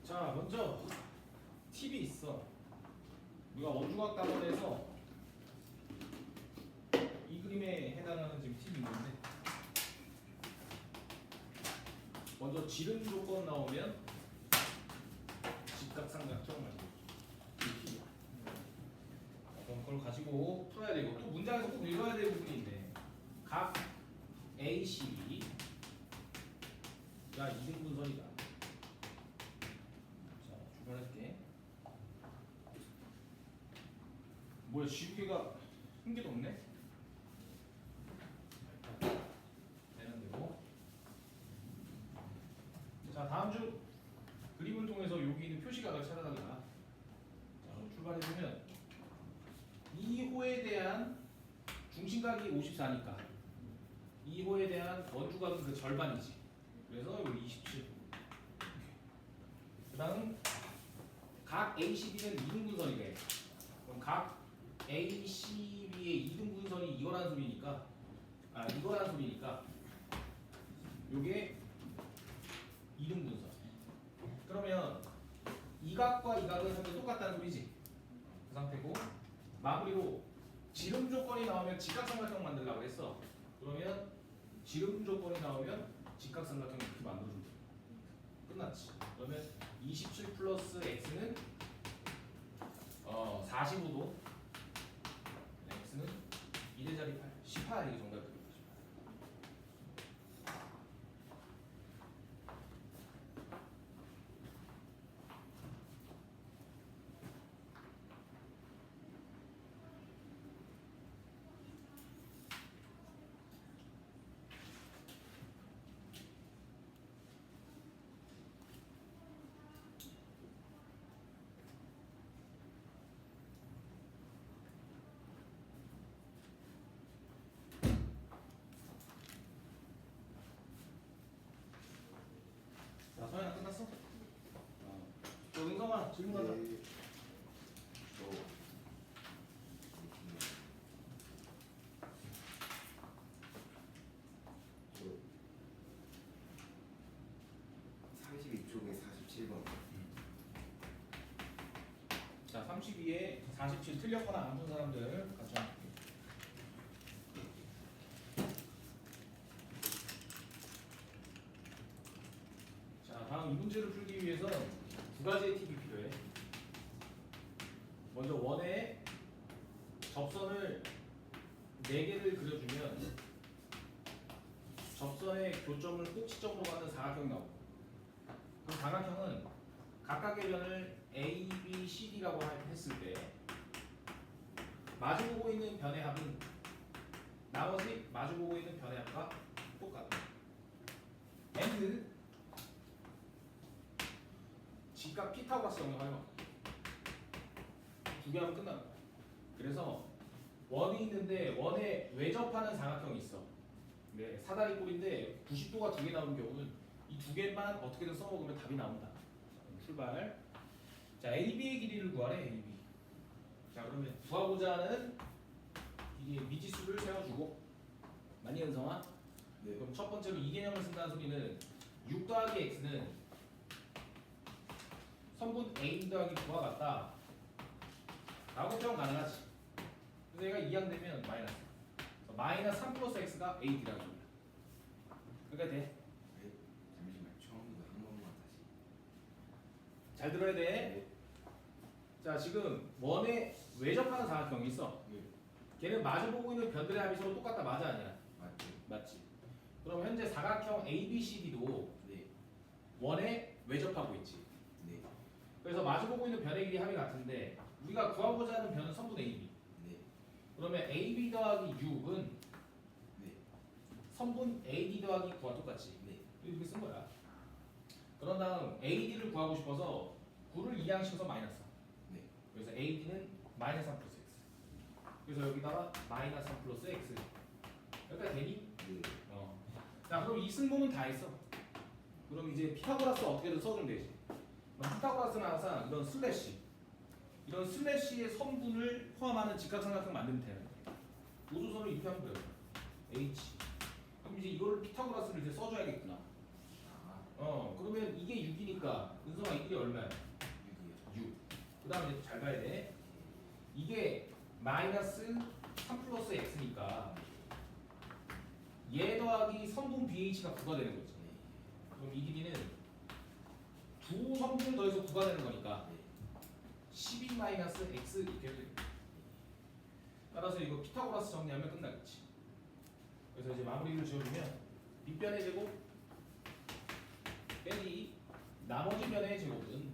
자, 먼저 팁이 있어. 우리가 원주각 단원에서 이 그림에 해당하는 지금 팁이 있는데, 먼저 지름 조건 나오면 직각삼각형 말이야. 이 팁이야. 그럼 그걸 가지고 풀어야 되고, 또 문장에서 꼭 읽어야 될 부분이 있네. 각 ACB가 이등분선이다. 자, 출발할게. 뭐야, 지우개가 한 개도 없네? 되는 대로. 자, 다음 주 그림을 통해서 여기 있는 표시각을 찾아달라. 자, 그럼 출발해보면 2호에 대한 중심각이 54니까 2호에 대한 원주각은 그 절반이지. 그래서 여기 27. 그 다음 각 ACB는 2등분선이래. 그럼 각 ACB의 2등분선이 이거라는 소리니까, 이거라는 소리니까 요게 2등분선. 그러면 이 각과 이 각은 현재 똑같다는 소리지. 그 상태고, 마무리로 지름 조건이 나오면 직각삼각형 만들려고 했어. 그러면 지름 조건이 나오면 직각삼각형 이렇게 만들어주면 돼. 끝났지. 그러면 27 플러스 x는 45도, x는 1의자리 8, 18 이게 정답이 되겠다. 자, 서현아 끝났어? 저 은성아 질문하자. 네. 저 32쪽에 47번. 자, 32에 47 틀렸거나 안 푼 사람들 같이 할게. 자, 다음 이 문제를 풀기 위해서는 두 가지의 팁이 필요해. 먼저 원에 접선을 4개를 그려주면 접선의 교점을 꼭지점으로 가는 사각형이 나오고, 그 사각형은 각각의 변을 A, B, C, D라고 했을 때 마주보고 있는 변의 합은 나머지 마주보고 있는 변의 합과 똑같다. and 직각 피타고라스 영역 활용. 두 개 하면 끝나는 거야. 그래서 원이 있는데 원에 외접하는 사각형이 있어. 네, 사다리꼴인데 90도가 두 개 나오는 경우는 이 두 개만 어떻게든 써먹으면 답이 나온다. 출발. 자, AB의 길이를 구하래. AB. 자, 그러면 구하고자 하는 길이의 미지수를 세워주고, 많이 은성아? 네. 그럼 첫 번째로 이 개념을 쓴다는 소리는 6 더하기 x는 선분 a 더하기 9와 같다 라고 표현 가능하지. 그래서 얘가 이항되면 마이너스. 마이너스 3 플러스 x가 ad라는 소리야. 그러니까 돼. 네. 잠시만 처음부터 한 번만 다시. 잘 들어야 돼. 자, 지금 원에 외접하는 사각형이 있어. 네. 걔는 마주보고 있는 변들의 합이 서로 똑같다. 맞아 아니야? 맞죠? 맞지. 그럼 현재 사각형 ABCD도 네. 원에 외접하고 있지. 네. 그래서 마주보고 있는 변의 길이 합이 같은데 우리가 구하고자 하는 변은 선분 AB. 네. 그러면 AB 더하기 6은 네. 선분 AD 더하기 9와 똑같지. 네. 이렇게 쓴 거야. 그런 다음 AD를 구하고 싶어서 9를 2항시켜서 마이너스. 네. 그래서 AD는 마이너스 3 플러스 X. 그래서 여기다가 마이너스 3 플러스 X. 여기까지 되니? 네. 자, 그럼 이 승부는 다 했어. 그럼 이제 피타고라스 어떻게든 써주면 되지. 그럼 피타고라스는 항상 이런 슬래시의 선분을 포함하는 직각삼각형 만들면 되는 거야. 우주선을 이렇게 하면 돼요. H. 그럼 이제 이거를 피타고라스를 이제 써줘야겠구나. 그러면 이게 6이니까 은성아 이게 얼마야? 6이요. 6. 그 다음에 잘 봐야 돼. 이게 마이너스 3 플러스 x니까 얘 더하기 성분 BH가 9가 되는 거지. 그럼 이 길이는 두 성분을 더해서 9가 되는 거니까 12 마이너스 x 이렇게 돼. 따라서 이거 피타고라스 정리하면 끝나겠지. 그래서 이제 마무리를 지어주면 빗변의 제곱 빼기 나머지 변의 제곱은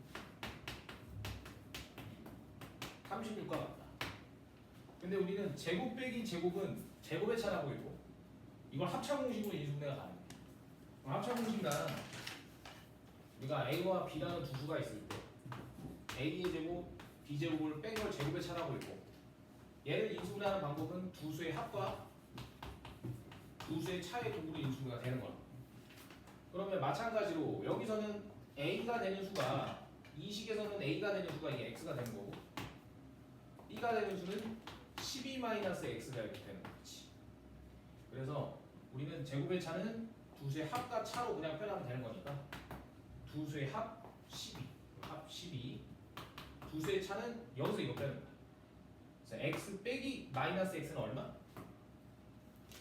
36과 같다. 근데 우리는 제곱 빼기 제곱은 제곱의 차라고 있고 이걸 합차공식으로 인수분해가 가능해. 합차공식은 우리가 a와 b라는 두 수가 있을 때 a의 제곱, b 제곱을 뺀 걸 제곱의 차라고 있고 얘를 인수분해하는 방법은 두 수의 합과 두 수의 차의 도구로 인수분해가 되는 거야. 그러면 마찬가지로 여기서는 a가 되는 수가 이 식에서는 a가 되는 수가 이게 x가 되는 거고 b가 되는 수는 12-x가 이렇게 되는 거지. 그래서 우리는 제곱의 차는 두 수의 합과 차로 그냥 표현하면 되는 거니까 두 수의 합 12, 합 12. 두 수의 차는 여기서 이거 빼는 거야. 그래서 x 빼기 마이너스 x는 얼마?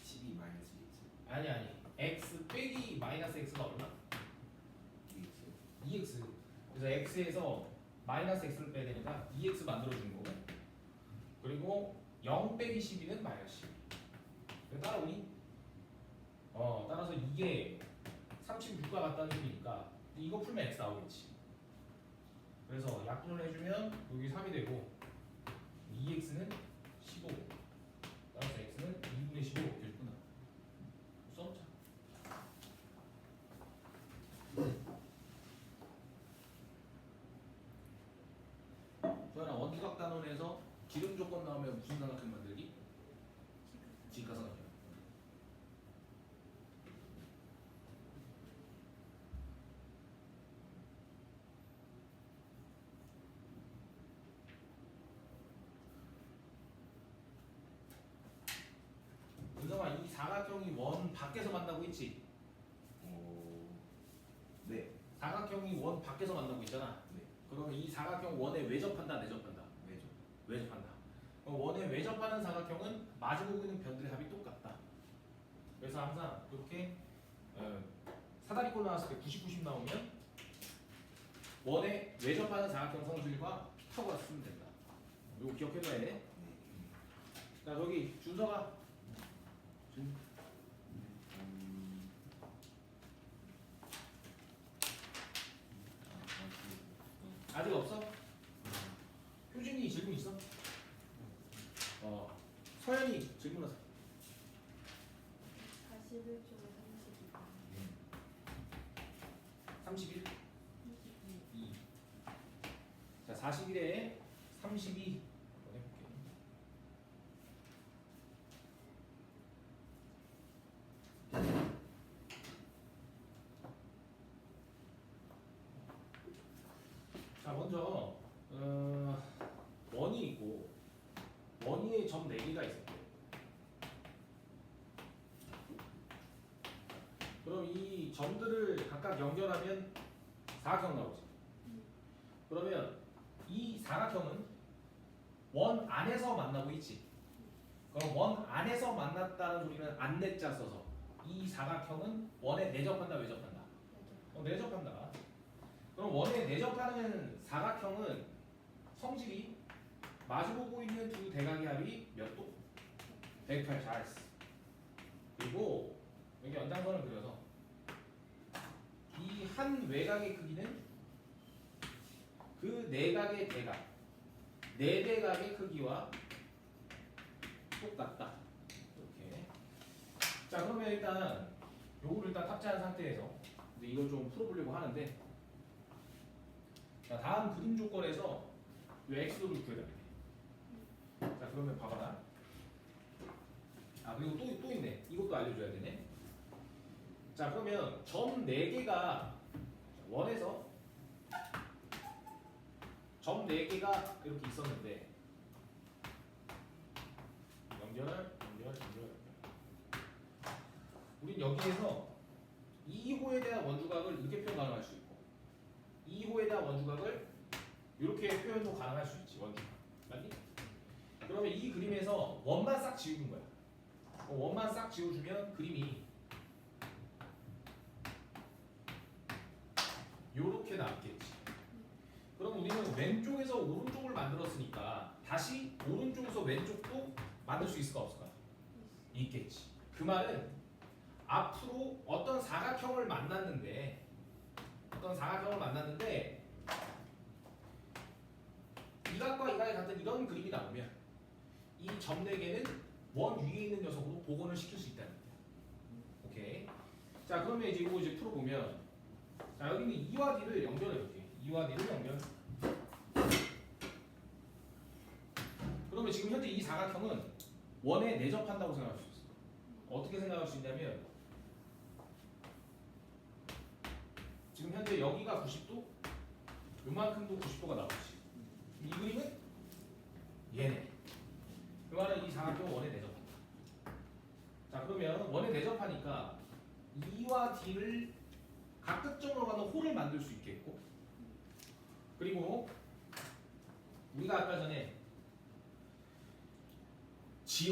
12 마이너스 아니 x 빼기 마이너스 x가 얼마? 2x. 그래서 x에서 마이너스 x를 빼야 되니까 2x 만들어주는 거고 그리고 0 빼기 12는 마이너스 12. 따라오니? 따라서 이게 36과 같다는 소리니까 이거 풀면 x 나오겠지. 그래서 약분을 해주면 여기 3이 되고 2x는 15. 따라서 x는 2분의 15 이렇게 해주구나. 써놓자. 소연아 원기각 단원에서 기름 조건 나오면 무슨 삼각형 만들기? 직각삼각형. 은성아 이 사각형이 원 밖에서 만나고 있지? 네. 사각형이 원 밖에서 만나고 있잖아. 네. 그러면 이 사각형 원에 외접한다, 내접한다? 왜죠? 외접한다. 원에 외접하는 사각형은 마주보고 있는 변들의 합이 똑같다. 그래서 항상 이렇게 사다리꼴 나왔을 때 90, 90 나오면 원에 외접하는 사각형 성질과 피타고라스 쓰면 된다. 이거 기억해둬야 돼. 자 저기 준서가 아직 없어? 효진이 질문 있어? 서연이 질문하세요. 41쪽에 32번 31? 32 2. 자 41에 32 한번 해볼게. 자 먼저 원이 있고 원위에 점 4개가 있을 때 그럼 이 점들을 각각 연결하면 사각형 나오지. 그러면 이 사각형은 원 안에서 만나고 있지. 그럼 원 안에서 만났다는 소리는 안내자 써서 이 사각형은 원에 내접한다, 외접한다? 내접한다. 그럼 원에 내접하는 사각형은 성질이 마주보고 있는 두 대각의 합이 몇 도? 108. 잘했어. 그리고 여기 연장선을 그려서 이 한 외곽의 크기는 그 내각의 대각, 네 대각의 크기와 똑같다. 이렇게. 자 그러면 일단 요거를 일단 탑재한 상태에서 이제 이걸 좀 풀어보려고 하는데 자 다음 그림 조건에서 요 x도를 구해야 돼. 자 그러면 봐봐라. 아 그리고 또 있네. 이것도 알려줘야 되네. 자 그러면 점 4개가 원에서 점 4개가 이렇게 있었는데 연결 우린 여기에서 2호에 대한 원주각을 이렇게 표현 가능할 수 있고 2호에 대한 원주각을 이렇게 표현도 가능할 수 있지 원주각. 맞니? 그러면 이 그림에서 원만 싹 지우는 거야. 원만 싹 지워주면 그림이 요렇게 남겠지. 그럼 우리는 왼쪽에서 오른쪽을 만들었으니까 다시 오른쪽에서 왼쪽도 만들 수 있을까 없을까? 있겠지. 그 말은 앞으로 어떤 사각형을 만났는데 이 각과 이 각이 같은 이런 그림이 나오면 이 점 4개는 원 위에 있는 녀석으로 복원을 시킬 수 있다는 거야. 오케이. 자 그러면 이제 이거 이제 풀어보면 자 여기는 2와 D를 연결해 볼게. 2와 D를 연결. 그러면 지금 현재 이 사각형은 원에 내접한다고 생각할 수 있어. 어떻게 생각할 수 있냐면 지금 현재 여기가 90도, 요만큼도 90도가 나오지. 이 그림은 얘네. 그 말은 이 사각형은 원에 내접한다. 자 그러면 원에 내접하니까 2와 D를 각극점으로 가는 홀을 만들 수 있겠고, 그리고 우리가 아까 전에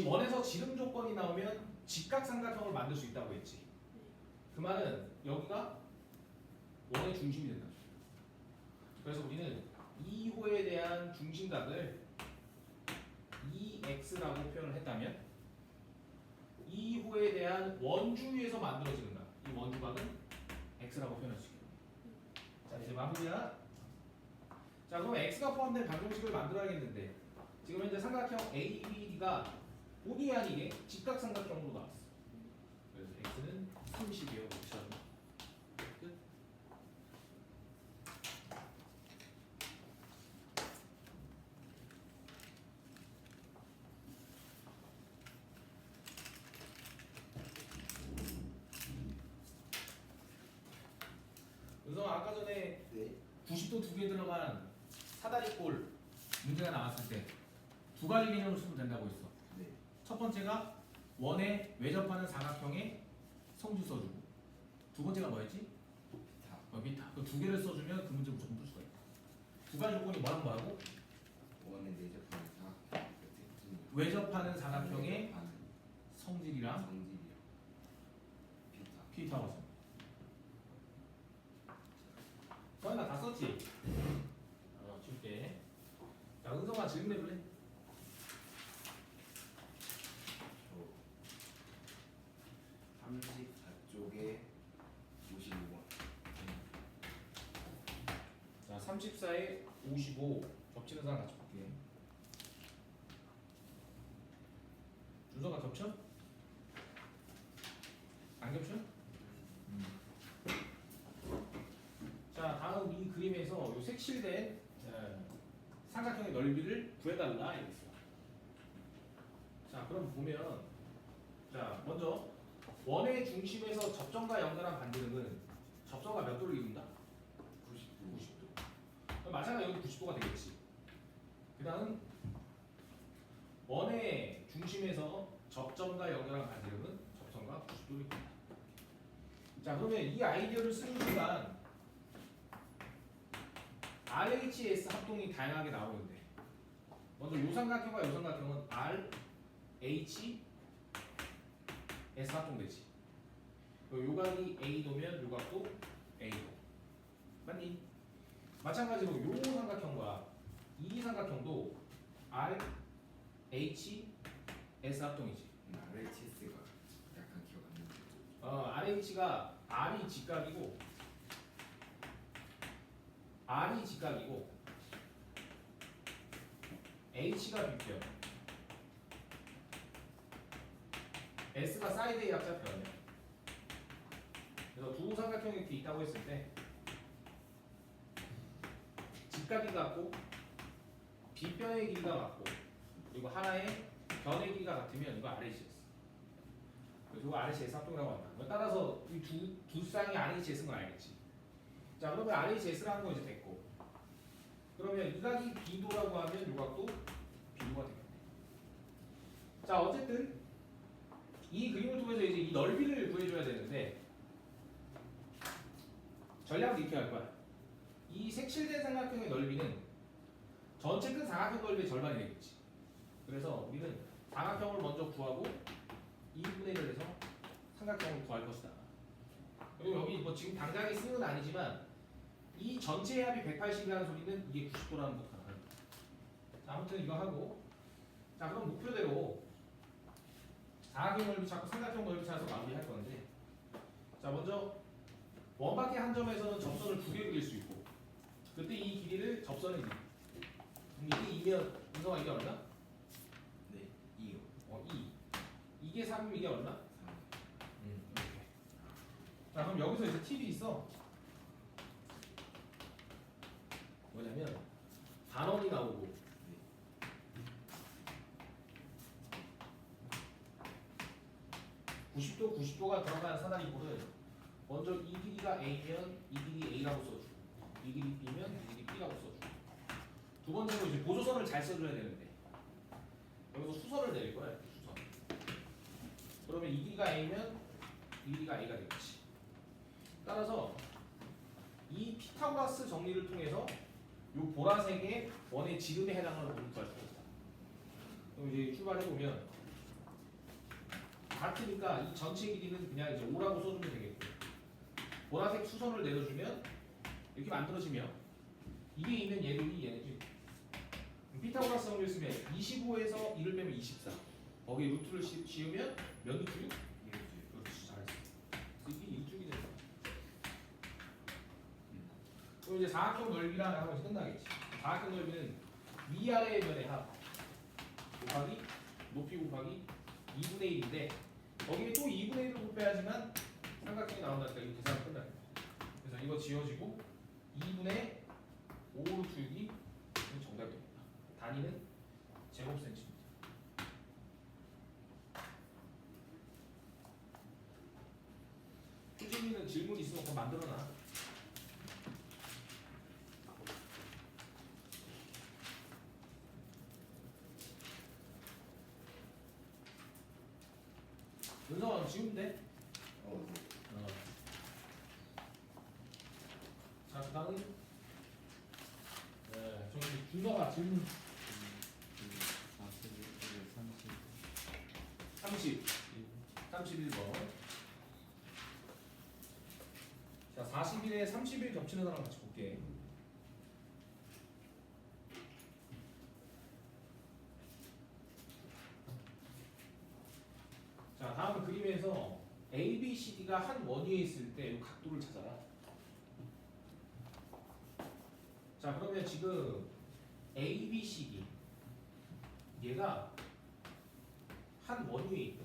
원에서 지름 조건이 나오면 직각삼각형을 만들 수 있다고 했지. 그 말은 여기가 원의 중심이 된다. 그래서 우리는 2호에 대한 중심각을 2x라고 표현을 했다면 2호에 대한 원주위에서 만들어지는 각, 이 원주각은 x라고 표현할 수 있겠다. 자 이제 마무리야. 자 그럼 x가 포함된 방정식을 만들어야겠는데 지금 현재 삼각형 ABD가 본의 아니게 직각삼각형으로 나왔어. 그래서 x는 30이요. 끝. 은성아 아까 전에 네. 90도 2개 들어간 사다리꼴 문제가 나왔을 때 두 가지 개념을 쓰면 된다고 했어. 네. 첫 번째가 원에 외접하는 사각형의 성질 써주고, 두 번째가 뭐였지? 다. 비타. 그 두 개를 써주면 그 문제 무조건 풀 수가 있다. 두 가지 조건이 뭐라고? 원에 내접하는 사각형. 외접하는 사각형의 내접하는 성질이랑 성질이랑 비타. 피타고 써. 서현아 다 썼지? 줄게. 자 은성아 질문 내볼래? 저 34쪽에 55번. 자 34에 55 겹치는 사람 같이 볼게. 준서가 겹쳐? 안 겹쳐? 자 다음 이 그림에서 요 색칠된 삼각형의 넓이를 구해달라 이랬어. 자 그럼 보면 자 먼저 원의 중심에서 접점과 연결한 반지름은 접점과 몇 도를 이룬다? 90도. 90도. 마찬가지로 여기 90도가 되겠지. 그 다음 원의 중심에서 접점과 연결한 반지름은 접점과 90도를 이룬다. 자 그러면 이 아이디어를 쓰는 순간 RHS 합동이 다양하게 나오는데 먼저 요 삼각형과 요 삼각형은 RHS 합동되지. 요 각이 A도면 요 각도 A도. 맞니? 마찬가지로 요 삼각형과 이 삼각형도 RHS 합동이지. RHS가 약간 기억 안 나는데. RH가 R이 직각이고 R이 직각이고 H가 빗변, S가 사이드의 약자편이야. 그래서 두 삼각형이 이렇게 있다고 했을 때 직각이 같고 빗변의 길이가 같고 그리고 하나의 변의 길이가 같으면 이거 RHS. 그래서 이거 RHS 합동이라고 한다. 따라서 이 두 쌍이 RHS인 건 알겠지. 자 그러면 RHS라는 거 이제 됐고, 그러면 이 각이 B도라고 하면 이 각도 B도가 되겠네. 자 어쨌든 이 그림을 통해서 이제 이 넓이를 구해줘야 되는데 전략을 이렇게 할 거야. 이 색칠된 삼각형의 넓이는 전체 큰 사각형 넓이의 절반이 되겠지. 그래서 우리는 사각형을 먼저 구하고 2분의 1을 해서 삼각형을 구할 것이다. 그리고 여기 뭐 지금 당장에 쓰는 건 아니지만 이 전체 합이 180이라는 소리는 이게 90도라는 것도 가능합니다. 자, 아무튼 이거 하고, 자 그럼 목표대로 사각형 넓이 찾고 삼각형 넓이 찾아서 마무리할 건데, 자 먼저 원바퀴 한 점에서는 접선을 두 개 그릴 수 있고, 그때 이 길이를 접선의 길이. 이게 2면 은성아 이게 얼마? 네, 2요. 2. 이게 3이면 이게 얼마? 3. 이렇게. 자 그럼 여기서 이제 팁이 있어. 뭐냐면 반원이 나오고 네. 90도가 들어간 사다리꼴은 먼저 이 길이가 A면 이 길이 A라고 써주고, 이 길이 B면 이 길이 B라고 써주고, 두 번째로 이제 보조선을 잘 써줘야 되는데 여기서 수선을 내릴 거야. 이렇게 수선. 그러면 이 길이가 A면 이 길이가 A가 되겠지. 따라서 이 피타고라스 정리를 통해서 이 보라색의 원의 지름에 해당하는 부분을 구할 수가 있다. 그럼 이제 출발해 보면 같으니까 이 전체 길이는 그냥 이제 5라고 써주면 되겠고, 보라색 수선을 내려주면 이렇게 만들어지면 이게 있는 얘도 이 얘지. 피타고라스 정리를 쓰면 25에서 1을 빼면 24. 거기에 루트를 씌우면 몇 루트요? 1주. 그렇지, 잘했어. 이게 1축이 된다. 그럼 이제 사각형 넓이랑 하면 이제 끝나겠지. 사각형 넓이는 위아래의 면의 합 곱하기 높이 곱하기 2분의 1인데 거기에 또 2분의 1을 곱해야지만 삼각형이 나온다니까 이 계산은 끝나요. 그래서 이거 지워지고 2분의 5루트 6이 정답입니다. 단위는 제곱센티미터. 효진이는 질문 있으면 그거 만들어놔. 은성아 지우면 돼? 네. 자 그다음 저기 준서가 질문 31번. 자 41에 31 겹치는 사람 같이 볼게. 자 다음 그림에서 A, B, C, D가 한 원위에 있을 때 이 각도를 찾아라. 자 그러면 지금 A, B, C, D 얘가 한 원위에 있대.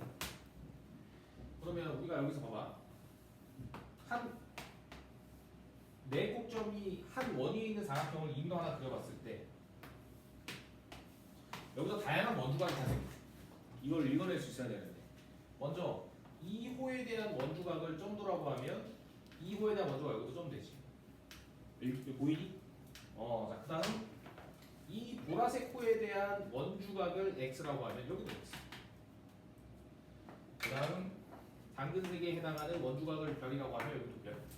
그러면 우리가 여기서 봐봐. 네 꼭점이 한 원위에 있는 사각형을 임의로 하나 그려봤을 때 여기서 다양한 원주각이 탄생돼. 이걸 읽어낼 수 있어야 되는데 먼저 2호에 대한 원주각을 점도라고 하면 2호에 대한 원주각 여기도 점 되지. 여기 보이니? 자 그다음 이 보라색 호에 대한 원주각을 x라고 하면 여기도 x. 그다음 당근색에 해당하는 원주각을 별이라고 하면 여기도 별.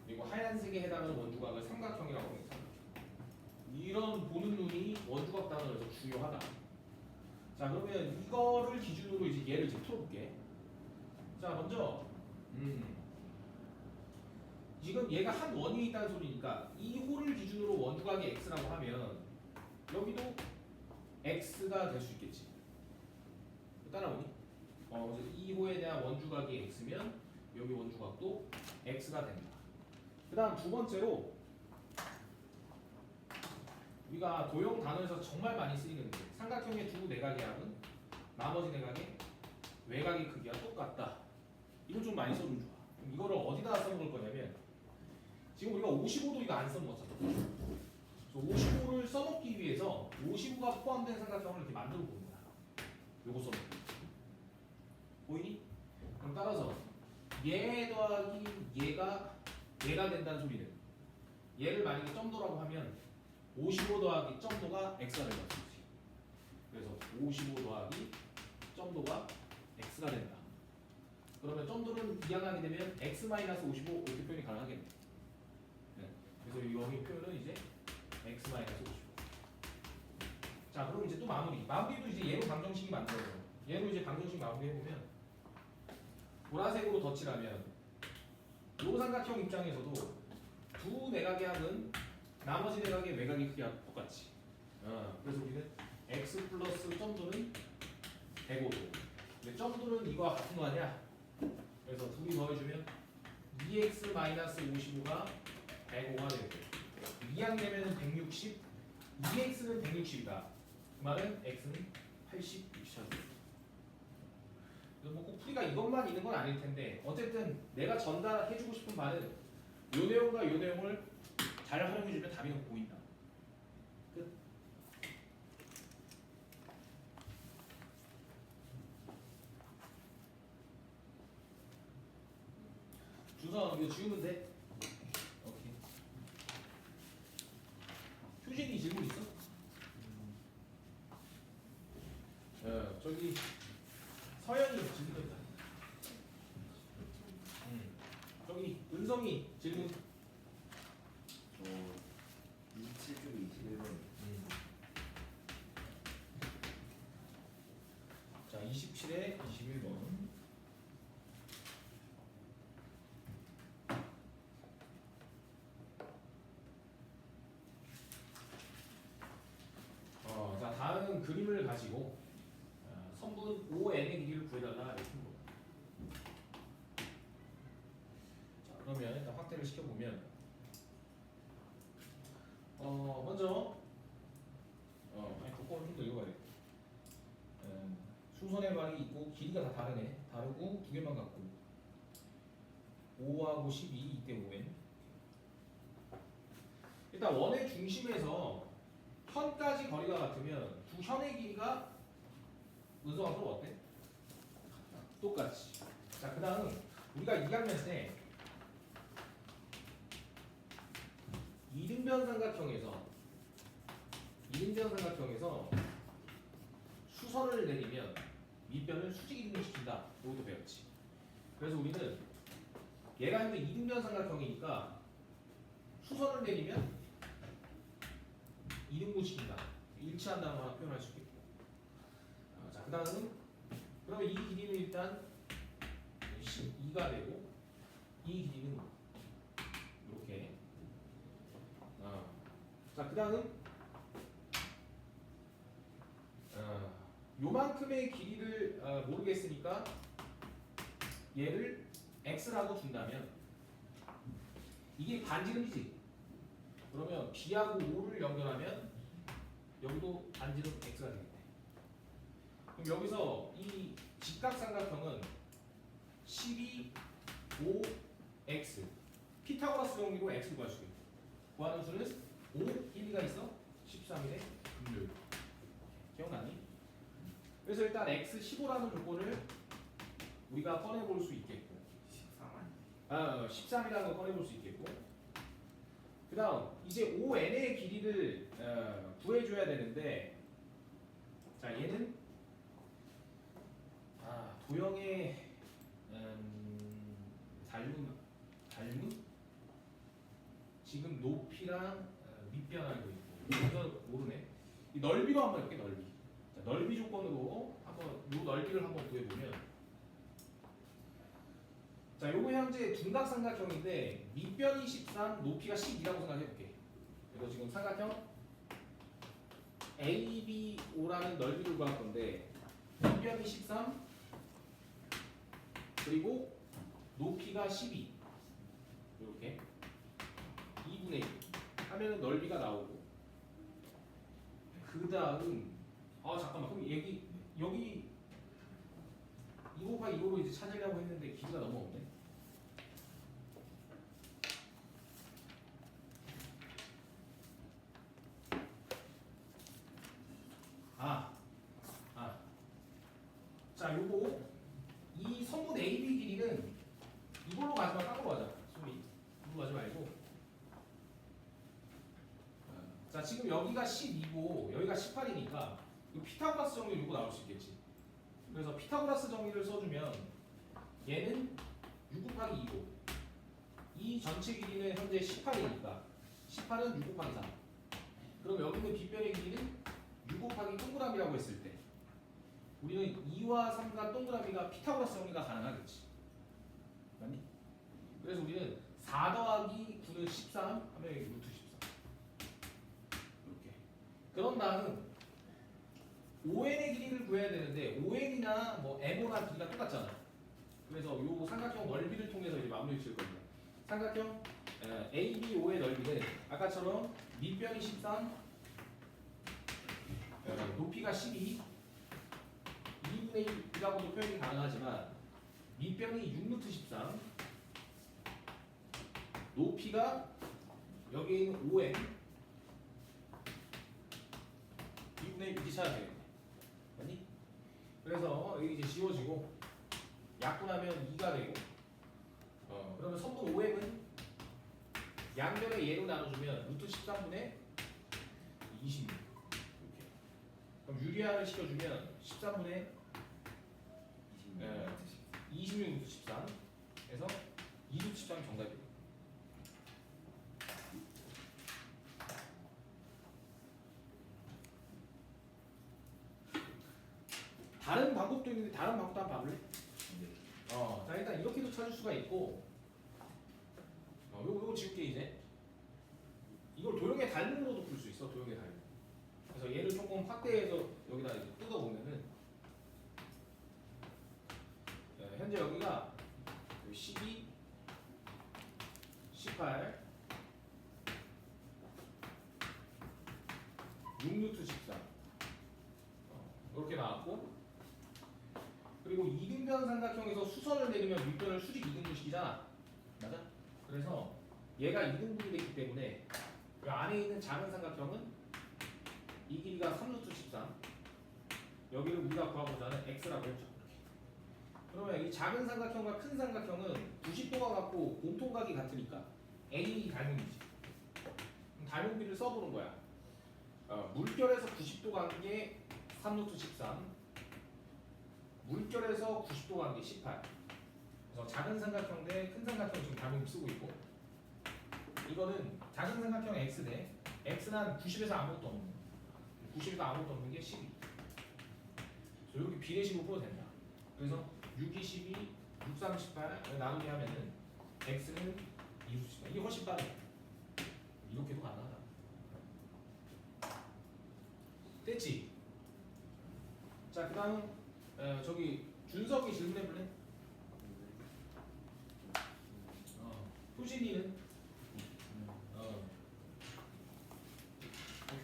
그리고 하얀색에 해당하는 원주각을 삼각형이라고 합니다. 이런 보는 눈이 원주각 단어에서 중요하다. 자 그러면 이거를 기준으로 이제 얘를 이제 풀어볼게. 자 먼저 지금 얘가 한 원위에 있다는 소리니까 이 호를 기준으로 원주각이 x라고 하면 여기도 x가 될 수 있겠지. 따라오니? 이 호에 대한 원주각이 x면 여기 원주각도 x가 된다. 그 다음 두 번째로 우리가 도형 단어에서 정말 많이 쓰이는 게 삼각형의 두 내각의 합은 나머지 내각의 외곽의 크기가 똑같다. 이거 좀 많이 써주면 좋아. 그럼 이거를 어디다 써먹을 거냐면 지금 우리가 55도 이거 안 써먹었잖아. 그래서 55를 써먹기 위해서 55가 포함된 삼각형을 이렇게 만들어 보는 거야. 요거 써먹기. 보이니? 그럼 따라서 얘 더하기 얘가 된다는 소리는 얘를 만약에 점도라고 하면 55 더하기 점도가 x가 된다는 소리지. 그래서 55 더하기 점도가 x가 된다. 그러면 점들은 이항하게 되면 x-55 이렇게 표현이 가능하겠네. 네. 그래서 여기 표현은 이제 x-55. 자, 그럼 이제 또 마무리도 이제 얘로 방정식이 만들어져요. 얘로 이제 방정식 마무리 해보면 보라색으로 덧칠하면 요 삼각형 입장에서도 두 내각의 합은 나머지 내각의 외곽의 크기와 똑같이. 그래서 우리는 x 플러스 점도는 105도. 근데 점도는 이거와 같은 거 아니야? 그래서 둘이 더해주면 2x 마이너스 55가 105가 되고 2항 되면 160, 2x는 160이다. 그 말은 x는 80 이렇게 찾아요. 그래서 뭐 꼭 풀이가 이것만 있는 건 아닐 텐데 어쨌든 내가 전달해주고 싶은 말은 요 내용과 요 내용을 잘 활용해주면 답이 보인다. 끝. 준선 이거 지우면 돼. 오케이. 효진이 질문 있어? 저기 서현이 질문 있다. 저기 은성이 질문. 저 27쪽 21번. 자, 27에 21번. 자, 다음 그림을 가지고 성분 ON의 길이를 구해달라 이렇게 한 거예요. 자, 그러면 일단 확대를 시켜보면 먼저 아니 그거를 좀 더 읽어봐야 돼. 수선의 방이 있고 길이가 다 다르네. 다르고 두 개만 같고 5하고 12 이때 5n. 일단 원의 중심에서 현까지 거리가 같으면 두 현의 길이가 은성아 그럼 어때? 똑같이. 자, 그 다음 우리가 2학년 때 이등변 삼각형에서 수선을 내리면 밑변을 수직 이등분시킨다. 이것도 배웠지. 그래서 우리는 얘가 현재 이등변 삼각형이니까 수선을 내리면 이등분시킨다. 일치한다는 거 하나 표현할 수 있겠고. 자, 그 다음은 그러면 이 길이는 일단 12가 되고 이 길이는 이렇게. 자, 그 다음 요만큼의 길이를 모르겠으니까 얘를 x라고 준다면 이게 반지름이지. 그러면 b하고 5를 연결하면 여기도 반지름 x가 되겠네. 그럼 여기서 이 직각삼각형은 12, 5, x 피타고라스 정리로 x를 구할 수 있고 구하는 수는 5, 1가 있어 13일에 금요일. 기억나니? 그래서 일단 x 15라는 조건을 우리가 꺼내볼 수 있겠고 13이라는 걸 꺼내볼 수 있겠고 그 다음 이제 5n의 길이를 구해줘야 되는데 자 얘는 도형의 닮은 지금 높이랑 밑변 알고 있고 이거 모르네. 이 넓이로 한번 해볼게. 넓이. 자, 넓이 조건으로 한번 요 넓이를 한번 구해보면 자 요거 현재 둔각삼각형인데 밑변이 13, 높이가 12라고 생각해볼게. 그래서 지금 삼각형 ABO라는 넓이를 구할 건데 밑변이 13 그리고 높이가 12 이렇게 2분의 1 하면은 넓이가 나오고 그 다음 잠깐만 그럼 여기 2 곱하기 2로 이제 찾으려고 했는데 길이가 너무 없네. 자 요거 이 성분 AB 길이는 이걸로 마지막 깎으러 가자. 소리 이걸로 가지 말고 자 지금 여기가 12고 여기가 18이니까 이 피타고라스 정리 이거 나올 수 있겠지. 그래서 피타고라스 정리를 써주면 얘는 6 곱하기 2고 이 전체 길이는 현재 18이니까 18은 6 곱하기 4. 그럼 여기 있는 빗변의 길이는 6 곱하기 동그라미라고 했을 때 우리는 2와 3과 동그라미가 피타고라스 정리가 가능하겠지. 맞니? 그래서 우리는 4 더하기 9는 13 하면 여기 루트 14 이렇게. 그런 다음 ON의 길이를 구해야 되는데 ON이나 뭐 MO나 길이가 똑같잖아. 그래서 요 삼각형 넓이를 통해서 이제 마무리 지을 겁니다. 삼각형 ABO의 넓이는 아까처럼 밑변이 13, 높이가 12, 2분의 1이라고도 표현이 가능하지만 밑변이 6루트 13, 높이가 여기에 있는 5n 2분의 1 이렇게 찾아야 되겠네. 맞니? 그래서 여기 이제 지워지고 약분하면 2가 되고 그러면 선분 5m은 양변의 예로 나눠주면 루트 13분의 26 이렇게. 그럼 유리화를 시켜주면 13분의 26 루트 13 해서 2 루트 13이 정답이에요. 다른 방법도 있는데 다른 방법도 한번 봐볼래? 자 일단 이렇게도 찾을 수가 있고 요거 지울게 이제. 이걸 도형의 닮음으로도 풀 수 있어. 도형의 닮음. 그래서 얘를 조금 확대해서 여기다 이제 뜯어보면은 현재 여기가 12, 18, 6루트 13 이렇게 나왔고, 그리고 이등변 삼각형에서 수선을 내리면 윗변을 수직 이등분식이잖아. 맞아? 그래서 얘가 이등분이 됐기 때문에 그 안에 있는 작은 삼각형은 이 길이가 3루트 13, 여기를 우리가 구하고자 하는 x라고 했죠. 이렇게. 그러면 이 작은 삼각형과 큰 삼각형은 90도가 같고 공통각이 같으니까 a 닮음이지. 그럼 닮음비를 써보는 거야. 물결에서 90도 관계 3루트 13, 물결에서 90도 관계 18. 그래서 작은 삼각형 대 큰 삼각형 지금 닮음 쓰고 있고, 이거는 작은 삼각형 x 대 x는 90에서 아무것도 없는 90에서 아무것도 없는 게 12. 그래서 이렇게 비례식으로 풀어도 된다. 그래서 6, 2, 12, 6, 3, 18 나누기 하면은 x는 2루 18. 이게 훨씬 빠르다. 이렇게도 가능하다. 됐지? 자, 그 다음 저기 준석이 질문해볼래? 효진이는?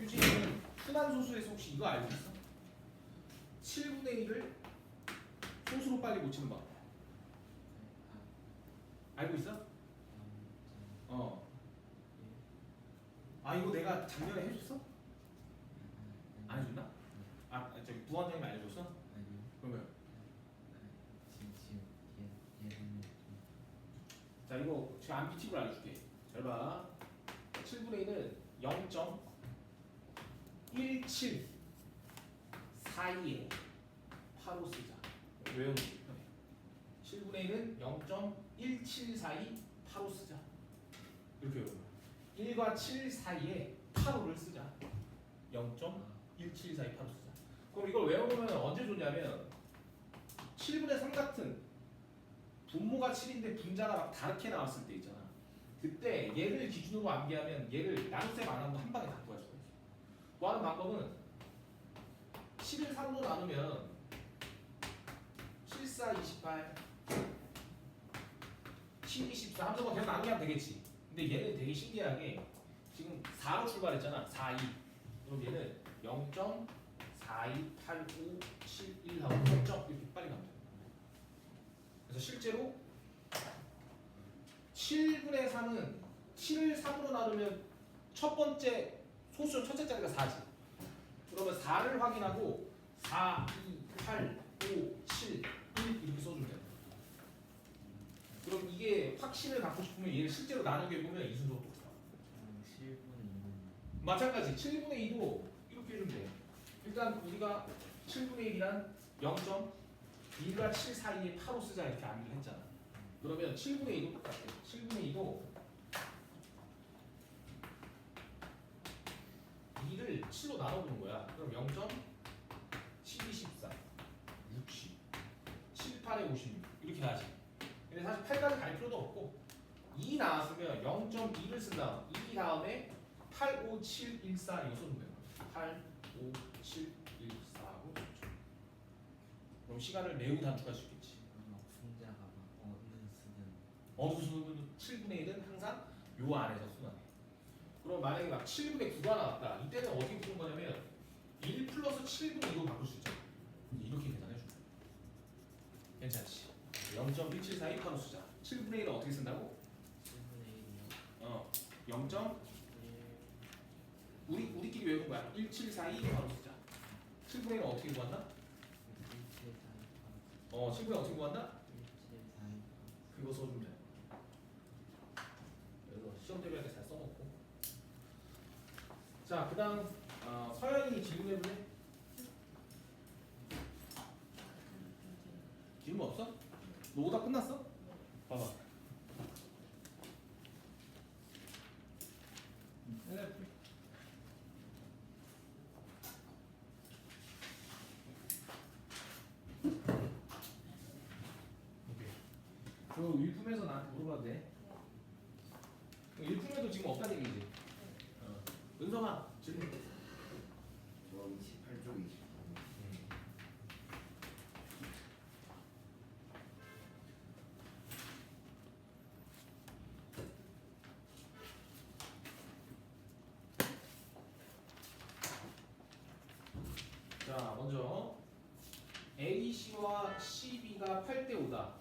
효진이는 흔한 소수에서 혹시 이거 알고 있어? 7분의 1을 소수로 빨리 고치는 법 알고 있어? 아 이거 내가 작년에 해줬어? 안 해줬나? 저기 부원장님 알려줬어? 그러면 자 이거 제가 암기 팁을 알려줄게. 잘 봐. 7분의 1은 0.17 사이에 8로 쓰자. 외우는 게 편해. 7분의 1은 0.17 사이 8로 쓰자. 이렇게 외우는 거야. 1과 7 사이에 8호를 쓰자. 0.17 사이 8로 쓰자. 그럼 이걸 외우면 언제 좋냐면 7분의 3 같은 분모가 7인데 분자가 막 다르게 나왔을 때 있잖아. 그때 얘를 기준으로 암기하면 얘를 나눗셈 안 하고 한 방에 다 구할 수가 있어. 또 하는 방법은 7을 3으로 나누면 7, 4, 28 7, 24 하면서 뭐 계속 나누면 되겠지. 근데 얘는 되게 신기하게 지금 4로 출발했잖아. 4, 2. 그럼 얘는 0.428571 하고 0점 이렇게 빨리 가면 돼. 그래서 실제로 7분의 3은 7을 3으로 나누면 첫 번째 소수 첫째 자리가 4지. 그러면 4를 확인하고 4, 2, 8, 5, 7, 1 이렇게 써주면 돼. 그럼 이게 확신을 갖고 싶으면 얘를 실제로 나누게 보면 이 순서로 똑같아. 7분의 2는 마찬가지 7분의 2도 이렇게 해주면 돼. 일단 우리가 7분의 1이란 0.428571 1과 7 사이에 8로 쓰자 이렇게 암기를 했잖아. 그러면 7분의 2도 똑같아. 7분의 2도 2를 7로 나눠보는 거야. 그럼 0.12, 14, 60, 7, 8에 56 이렇게 나지. 근데 사실 8까지 갈 필요도 없고 2 나왔으면 0.2를 쓴 다음 2 다음에 8, 5, 7, 1, 4 이거 써주면 되는 거야. 8, 5, 7, 1, 4하고 6점. 그럼 시간을 매우 단축할 수 있겠지. 분자가 막 어느 수는 7분의 1은 항상 요 안에서 순환해. 그럼 만약에 막 7분의 9가 나왔다. 이때는 어떻게 푸는 거냐면 1 플러스 7분의 2로 바꿀 수 있잖아. 이렇게 계산해 줄 거야. 괜찮지? 0.174에 8로 쓰자. 7분의 1은 어떻게 쓴다고? 0. 우리끼리 외운 거야. 1742 바로 쓰자. 7분의 1은 어떻게 구한다? 7분의 1 어떻게 구한다? 그거 써주면 돼. 그래서 시험 대비할 때 잘 써놓고. 자, 그다음 서연이 질문해볼래? 질문 없어? 너 오답 끝났어? 봐봐. 오케이. 그 일품에서 나한테 물어봐도 돼. 일품에도 지금 없다는 얘기지. 은성아 질문. 저 28쪽 29. 자, 먼저 AC와 CB가 8대 5다.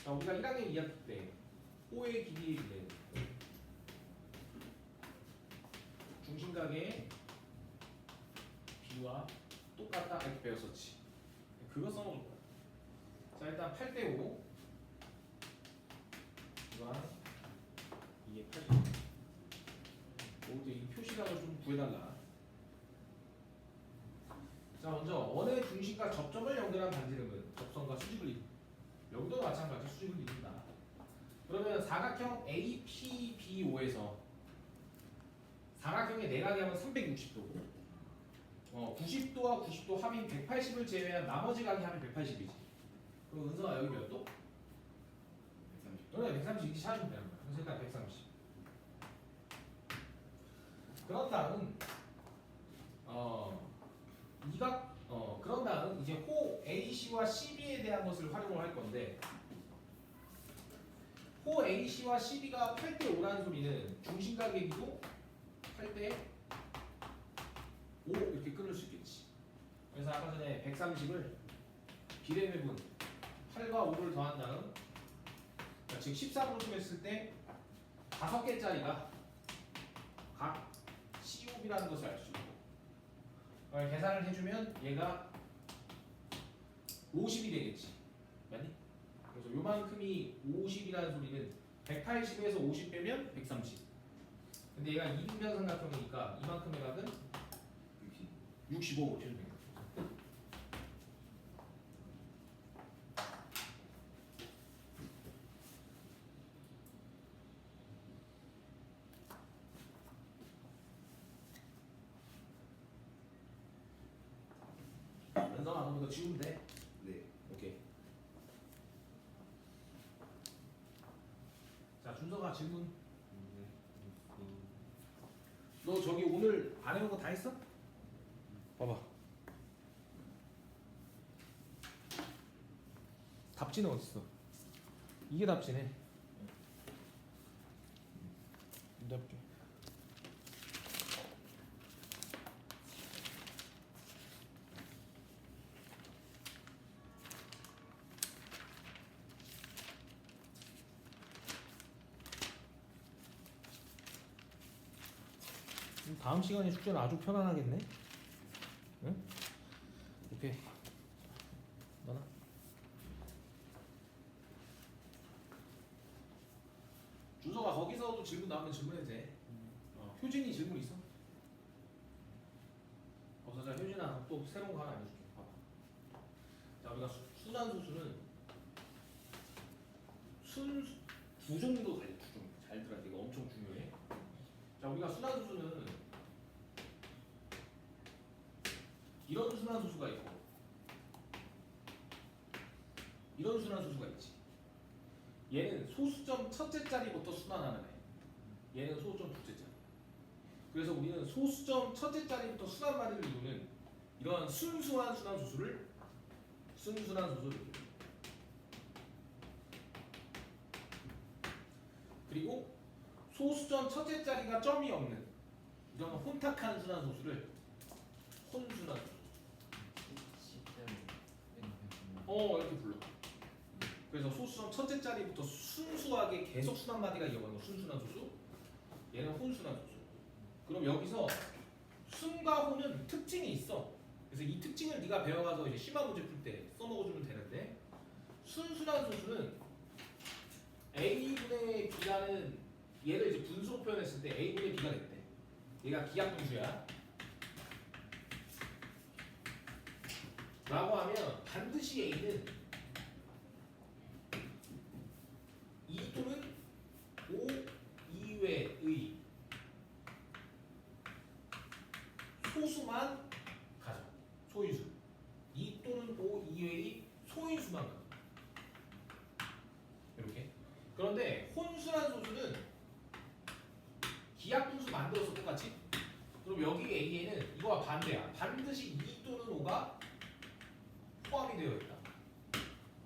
자, 우리가 1학년 2학기 때 호의 길이의 비례 중심각의 B와 똑같다 이렇게 배웠었지. 그거 써놓을 거야. 자, 일단 8대 5 이거랑 이게 8대 5. 모두 이 표시각을 좀 구해달라. 자, 먼저 원의 중심과 접점을 연결한 반지름은 접선과 수직을 이룬다. 여기도 마찬가지 수직을 이룬다. 그러면 사각형 APB5에서 사각형의 내각이 하면 360도고 90도와 90도 합인 180을 제외한 나머지 각이 하면 180이지. 그럼 은서가 여기 몇 도? 130. 그래 130 이렇게 찾으면 되는 거야. 그래서 일단 130. 그런 다음 그런 다음 이제 호 AC와 CB에 대한 것을 활용을 할 건데 호 AC와 CB가 8대 5라는 소리는 중심각의 비도 8대 5 이렇게 끊을 수 있겠지. 그래서 아까 전에 130을 비례배분 8과 5를 더한 다음 즉 13으로 쪼갰을 때 5개짜리가 각 COB라는 것을 알 수 있고 계산을 해주면 얘가 50이 되겠지. 맞니? 그래서 요만큼이 50이라는 소리는 180에서 50 빼면 130. 근데 얘가 이등변 삼각형이니까 이만큼의 각은 65 보시면 됩니다. 연성아, 그럼 이거 지우면 돼. 네. 오케이. 자, 준서가 질문. 너 저기 오늘 안 해온 거 다 했어? 봐봐. 답지는 어딨어? 이게 답지네. 답지. 다음 시간에 숙제는 아주 편안하겠네. 응? 오케이. 너나. 준서가 거기서도 질문 나오면 질문해도 돼. 효진이 질문 있어? 없어. 자, 효진아 또 새로운 거 하나 알려줄게. 봐봐. 자, 우리가 순환소수는 두 정도 가져. 두 정도. 잘 들어야 돼. 이거 엄청 중요해. 자, 우리가 순환소수는 이런 순환소수가 있고 이런 순환소수가 있지. 얘는 소수점 첫째 자리부터 순환하는 애. 얘는 소수점 둘째 자리. 그래서 우리는 소수점 첫째 자리부터 순환마디를 이루는 이런 순수한 순환소수를 그리고 소수점 첫째 자리가 점이 없는 이런 혼탁한 순환소수를 혼순환소수. 이렇게 불러. 그래서 소수점 첫째 자리부터 순수하게 계속 순환마디가 이어가는 거 순순환소수. 얘는 혼순환소수. 그럼 여기서 순과 혼은 특징이 있어. 그래서 이 특징을 네가 배워가서 이제 심화 문제 풀 때 써먹어주면 되는데 순순환소수는 a분의 b라는 얘를 이제 분수로 표현했을 때 a분의 b가 됐대. 얘가 기하분수야. 라고 하면 반드시 a는 2 또는 5 이외의 소수만 가져. 소인수. 2 또는 5 이외의 소인수만 가져. 이렇게. 그런데 혼순환 소수는 기하분수 만들어서 똑같이. 그럼 여기 A에는 이거와 반대야. 반드시 2 또는 5가 포함이 되어 있다.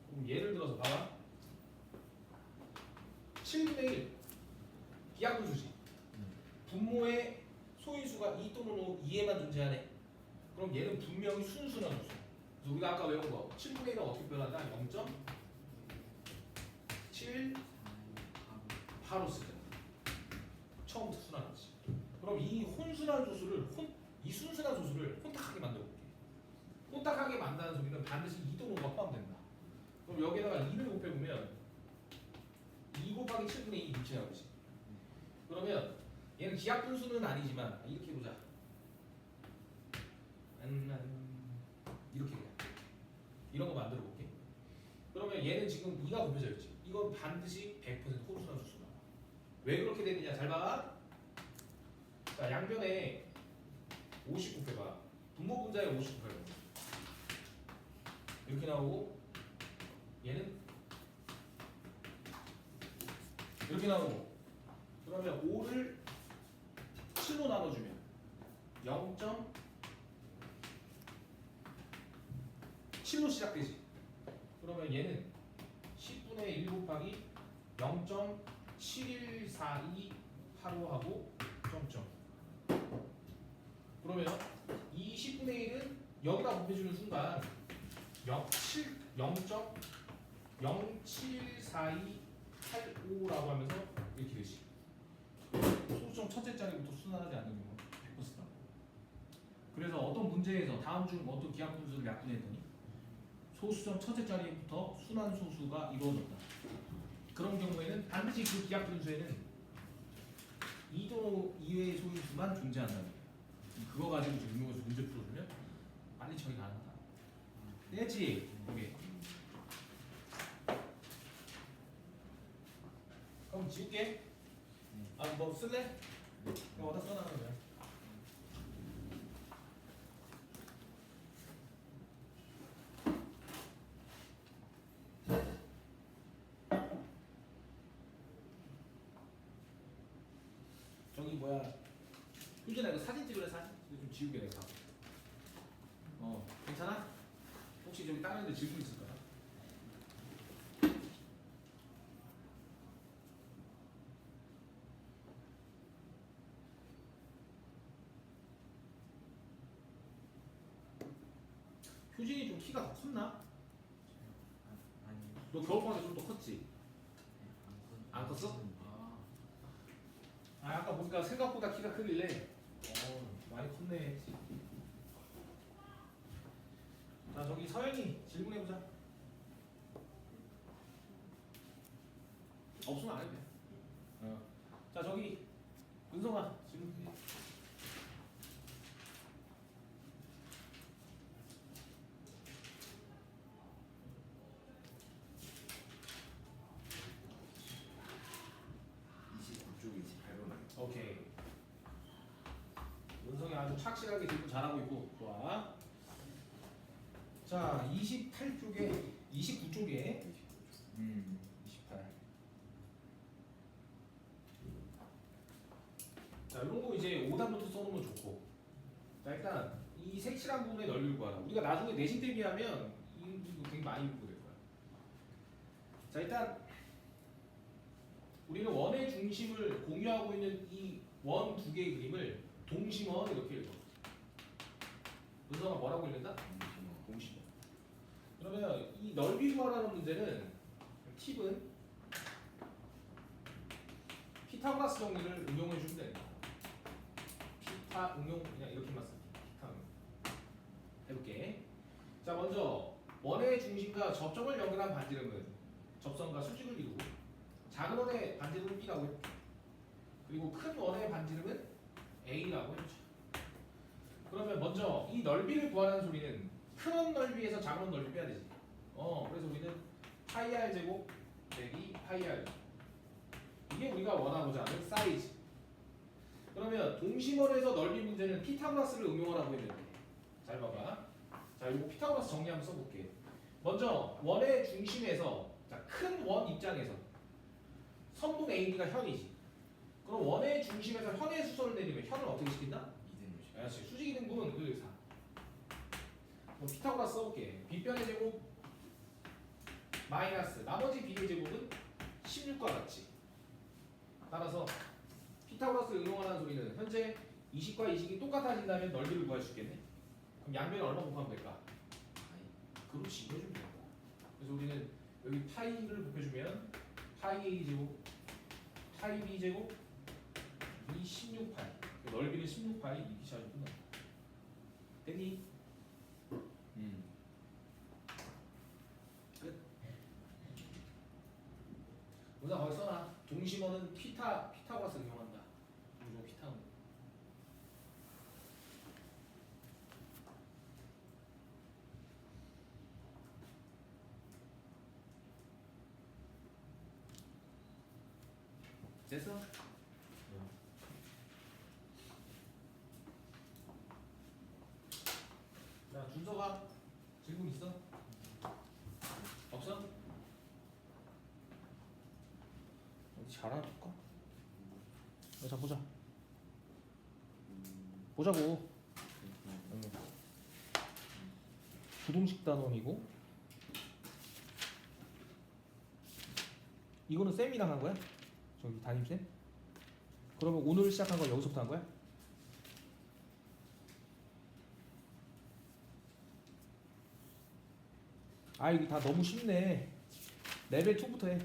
그럼 예를 들어서 봐봐. 7분의 1 기하분수지. 분모의 소인수가 2 또는 5 2에만 존재하네. 그럼 얘는 분명히 순순한 소수. 그래서 우리가 아까 외운 거 7분의 1은 어떻게 표현한다? 0.785 쓰잖아. 처음부터 순환하지. 그럼 이 혼순한 소수를 이 순순한 소수를 혼탁하게 만들어 볼게. 혼탁하게 만드는 소리는 반드시 2 또는 5가 포함된다. 그럼 여기다가 2를 곱해보면 2 곱하기 7분의 2 이렇게 나오지. 그러면 얘는 기하분수는 아니지만 이렇게 해보자. 이렇게 그냥 이런 거 만들어 볼게. 그러면 얘는 지금 2가 곱해져 있지. 이건 반드시 100% 혼순한 수수다. 왜 그렇게 되느냐? 잘 봐. 자, 양변에 50 곱해봐. 분모 분자에 50 곱해봐. 이렇게 나오고 얘는 이렇게 나오고. 그러면 5를 7로 나눠주면 0.7로 시작되지. 그러면 얘는 10분의 1 곱하기 0.714285하고 점점. 그러면 이 10분의 1은 여기다 곱해주는 순간 0.0742885라고 하면서 이렇게 되지. 소수점 첫째 자리부터 순환하지 않는 경우 100%다. 그래서 어떤 문제에서 다음 중 어떤 기하분수를 약분했더니 소수점 첫째 자리부터 순환 소수가 이루어졌다. 그런 경우에는 반드시 그 기하분수에는 2도 이외의 소인수만 존재한다는 거예요. 그거 가지고 지금 응용해서 문제 풀어주면 빨리 처리 가능하다. 됐지? 오케이. 그럼 지울게. 뭐 쓸래? 그럼 어디다 써놔는 거야? 저기 뭐야? 효진아 이거 사진 찍으래 사진? 이거 좀 지우게 내가. 괜찮아? 혹시 저기 다른 데 지울 수 있을 거야? 효진이 좀 키가 더 컸나? 너 겨울방학에 좀 더 컸지? 안 컸어? 아까 보니까 생각보다 키가 크길래 많이 컸네. 자 저기 서연이 질문해보자. 없으면 안 해도 돼. 자 저기 은성아 질문해. 착실하게 질문 잘하고 있고 좋아. 자 28쪽에 29쪽에 28. 자 이런 거 이제 오답부터 써놓으면 좋고. 자 일단 이 색칠한 부분의 넓이를 구하라. 우리가 나중에 내신 대비하면 이거 되게 많이 보게 될 거야. 자 일단 우리는 원의 중심을 공유하고 있는 이 원 두 개의 그림을 동심원 이렇게 읽어. 문서가 뭐라고 읽는다? 동심원. 그러면 이 넓이 구하라는 문제는 팁은 피타고라스 정리를 응용해 주면 됩니다. 피타 응용 그냥 이렇게만 씁니다. 피타 응용. 해볼게. 자 먼저 원의 중심과 접점을 연결한 반지름은 접선과 수직을 이루고 작은 원의 반지름은 B라고 해볼게. 그리고 큰 원의 반지름은 A라고 해보자. 그러면 먼저 이 넓이를 구하라는 소리는 큰 원 넓이에서 작은 원 넓이 빼야 되지. 그래서 우리는 파이 r 제곱 빼기 파이 r 이게 우리가 원하고자 하는 사이즈. 그러면 동심원에서 넓이 문제는 피타고라스를 응용하라고 했는데 잘 봐봐. 자 이거 피타고라스 정리 한번 써볼게. 먼저 원의 중심에서 큰 원 입장에서 선분 AB가 현이지. 그럼 원의 중심에서 현의 수선을 내리면 현을 어떻게 시킨다? 그렇지. 수직 이등분 그 4. 그럼 피타고라스 써볼게. 빗변의 제곱 마이너스 나머지 b의 제곱은 16과 같이. 따라서 피타고라스를 응용하라는 소리는 현재 이식과 이식이 똑같아진다면 넓이를 구할 수 있겠네. 그럼 양변을 얼마 곱하면 될까? 그렇지. 이거 해주면 된다. 그래서 우리는 여기 파이를 곱해주면 파이 a 제곱 파이 b 제곱 이 16파이 넓이는 16파이 이렇게 시작이 끝나. 됐니? 끝. 문사 거기 써놔. 동심원은 피타고라스 응용한다. 무조건 피타 응용. 됐어? 자, 준서가 질문 있어? 없어? 어디 잘할까? 자, 보자. 보자고. 부동식 단원이고. 이거는 쌤이랑 한 거야? 저기 담임쌤? 그러면 오늘 시작한 거 여기서부터 한 거야? 아 이거 다 너무 쉽네. 레벨 2부터 해.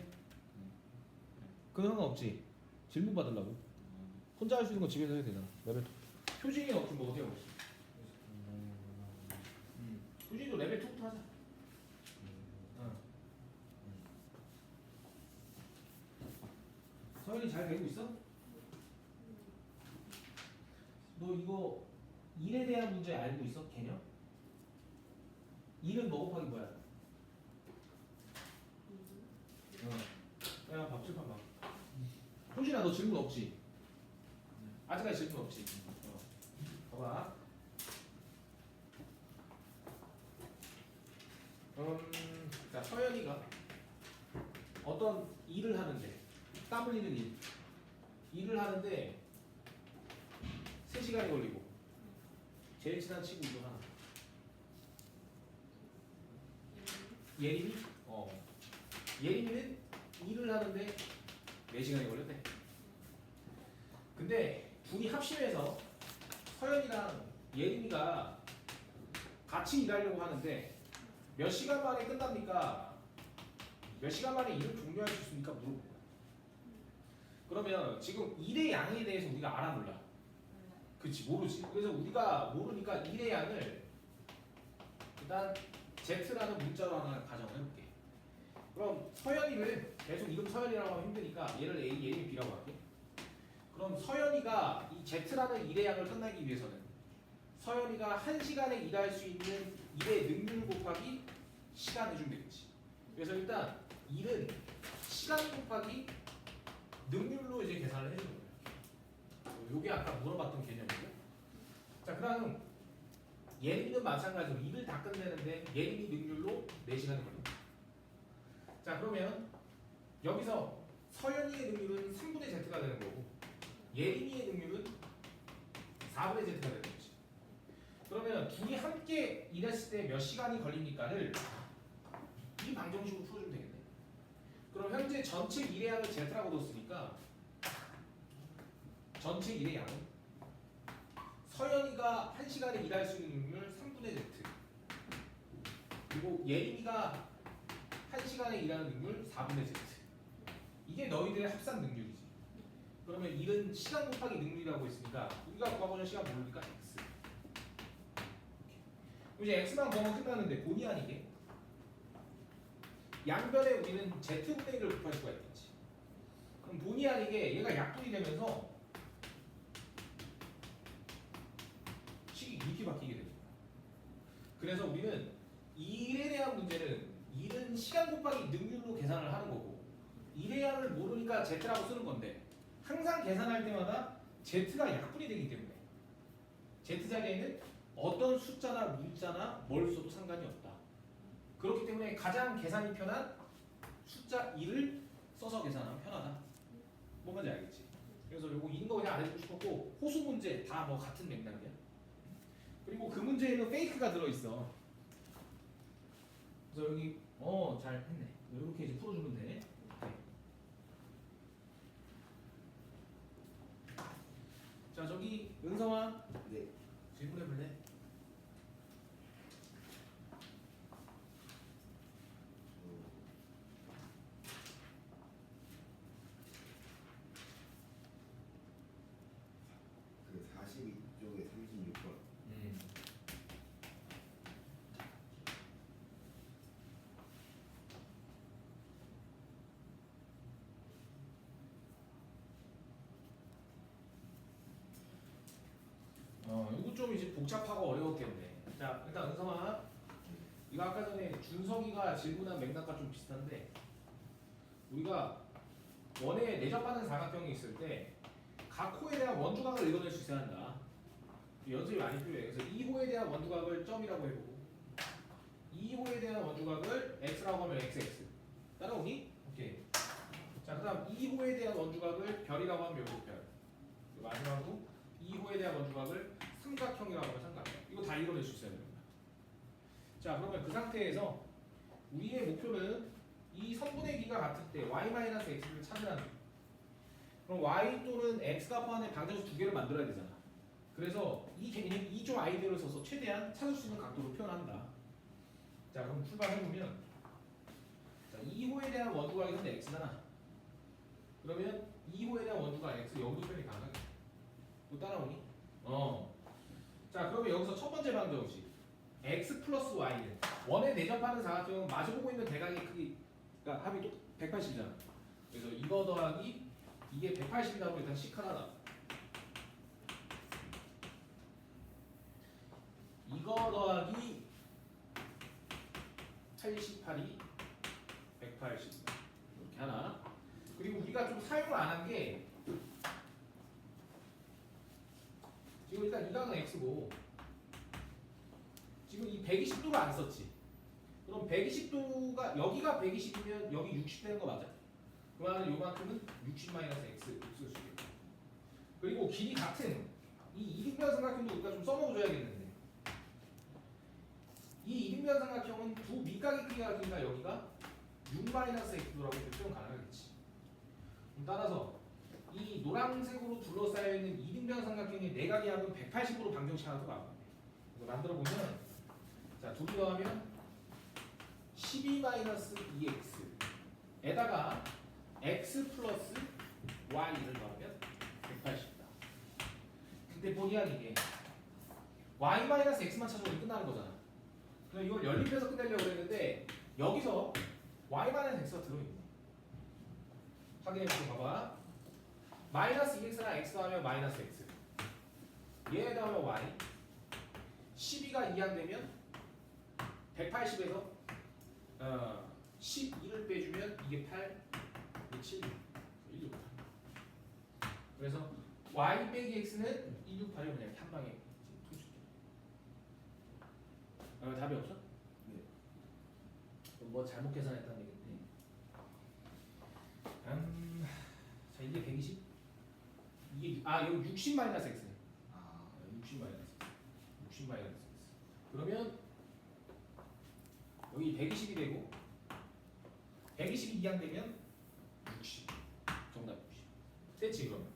그건 상관없지. 질문 받으려고. 혼자 할 수 있는 건 집에서 해야 되잖아. 레벨 2. 효진이 없으면 뭐 어디 하고 있어? 효진이도 레벨 2부터 하자. 서현이 잘 되고 있어? 너 이거 일에 대한 문제 알고 있어? 개념? 일은 뭐 곱하기 뭐야? 야 밥칠판 봐. 효진아 너 질문 없지? 아직까지 질문 없지? 봐봐. 자 서연이가 어떤 일을 하는데 땀 흘리는 일을 하는데 3시간이 걸리고 제일 친한 친구 중 하나 예림이? 예림이는 일을 하는데 4시간이 걸렸대. 근데 둘이 합심해서 서연이랑 예림이가 같이 일하려고 하는데 몇 시간 만에 끝납니까? 몇 시간 만에 일을 종료할 수 있습니까? 물어본 거야. 그러면 지금 일의 양에 대해서 우리가 알아 몰라? 그치 모르지. 그래서 우리가 모르니까 일의 양을 일단 Z라는 문자로 하나 가정을 해볼게. 그럼 서연이를 계속 이름 서연이라고 하면 힘드니까 얘를 A, 얘를 B라고 할게. 그럼 서연이가 이 Z라는 일의 양을 끝내기 위해서는 서연이가 1시간에 일할 수 있는 일의 능률 곱하기 시간 해주면 되겠지. 그래서 일단 일은 시간 곱하기 능률로 이제 계산을 해주는 거예요. 요게 아까 물어봤던 개념이고요. 자 자, 그다음 예림이는 마찬가지로 일을 다 끝내는데 예림이 능률로 4시간이 걸립니다. 자, 그러면 여기서 서연이의 능률은 3분의 Z가 되는 거고 예림이의 능률은 4분의 Z가 되는 거지. 그러면 둘이 함께 일했을 때 몇 시간이 걸리니까를 이 방정식으로 풀어주면 되겠네. 그럼 현재 전체 일의 양을 Z라고 뒀으니까 전체 일의 양은 서연이가 1시간에 일할 수 있는 능률 3분의 Z 그리고 예림이가 1시간에 일하는 능률 4분의 Z 이게 너희들의 합산 능률이지. 그러면 일은 시간 곱하기 능률이라고 했으니까 우리가 구하고자 시간 모르니까 X. 이제 X만 구하면 끝나는데 본의 아니게 양변에 우리는 Z분의 1을 곱할 수가 있겠지. 그럼 본의 아니게 얘가 약분이 되면서 식이 이렇게 바뀌게 됩니다. 그래서 우리는 일에 대한 문제는 일은 시간 곱하기 능률로 계산을 하는 거고 일의 양을 모르니까 Z라고 쓰는 건데 항상 계산할 때마다 Z가 약분이 되기 때문에 Z 자리에는 어떤 숫자나 문자나 뭘 써도 상관이 없다. 그렇기 때문에 가장 계산이 편한 숫자 1을 써서 계산하면 편하다. 뭔 말인지 알겠지? 그래서 요거 이런 거 그냥 안 해주고 싶었고 호수 문제 다 뭐 같은 맥락이야. 그리고 그 문제에는 페이크가 들어있어. 그래서 여기 잘 했네. 이렇게 이제 풀어주면 돼. 자, 저기 은성아 네. 질문해 볼래? 그 42쪽에 36번. 이거 좀 이제 복잡하고 어려웠겠네. 자, 일단 은성아, 이거 아까 전에 준석이가 질문한 맥락과 좀 비슷한데, 우리가 원에 내접하는 사각형이 있을 때 각 호에 대한 원주각을 읽어낼 수 있어야 한다. 연습이 많이 필요해. 그래서 2호에 대한 원주각을 점이라고 해보고, 2호에 대한 원주각을 x라고 하면 xx. 따라오니? 오케이. 자, 그다음 2호에 대한 원주각을 별이라고 하면 요거 별. 그리고 마지막으로 2호에 대한 원주각을 삼각형이라고 하면 삼각형. 이거 다 읽어낼 수 있어야 됩니다. 자, 그러면 그 상태에서 우리의 목표는 이 선분의 기가 같을 때 y-x를 찾으라는 거예요. 그럼 y 또는 x가 포함된 방정식 두 개를 만들어야 되잖아. 그래서 이 개념 2조 아이디어를 써서 최대한 찾을 수 있는 각도로 표현한다. 자, 그럼 출발해보면 자, 2호에 대한 원주각이 현재 x잖아. 그러면 2호에 대한 원주각 x 여기도 표현이 가능하겠다. 또 따라오니? 자, 그러면 여기서 첫 번째 방정식 x 플러스 y는 원에 내접하는 사각형은 마주보고 있는 대각의 크기가 합이 또 180이잖아. 그래서 이거 더하기 이게 180이라고 일단 식 하나 나. 이거 더하기 88이 180 이렇게 하나. 그리고 우리가 좀 사용을 안 한 게 지금 일단 이 각은 x고 지금 이 120도를 안 썼지. 그럼 120도가 여기가 120이면 여기 60 되는 거 맞아? 그러면 요만큼은 60-x 쓸 수 있겠고. 그리고 길이 같은 이 이등변 삼각형도 우리가 좀 써먹어줘야겠는데 이 이등변 삼각형은 두 밑각의 크기가 같으니까 여기가 6-x도라고 표현 가능하겠지. 따라서 이 노란색으로 둘러싸여 있는 이등변 삼각형의 내각의 합은 180으로 방정식 하나 더 나옵니다. 그래서 만들어 보면 자, 둘이 더하면 12-2x에다가 x 플러스 y를 더하면 180이다. 근데 본의 아니게 y-x만 찾아오면 끝나는 거잖아. 그럼 이걸 연립해서 끝내려고 그랬는데 여기서 y-x가 들어있네. 확인해보고 봐봐. 마이너스 2x랑 x 더하면 마이너스 x, 얘에 더하면 y, 12가 이항되면 180에서 12를 빼주면 이게 8, 이게 7, 168. 그래서 y 빼기 x는 168이 그냥 한 방에 풀 수 있다. 답이 없어? 네. 그럼 뭐 잘못 계산했다는 얘기인데. 자 이게 120. 이게 여기 60 마이너스 x네. 아 60 마이너스 x. 60 마이너스 x. 그러면 여기 120이 되고 120이 이항되면 60. 정답 60. 됐지 그러면.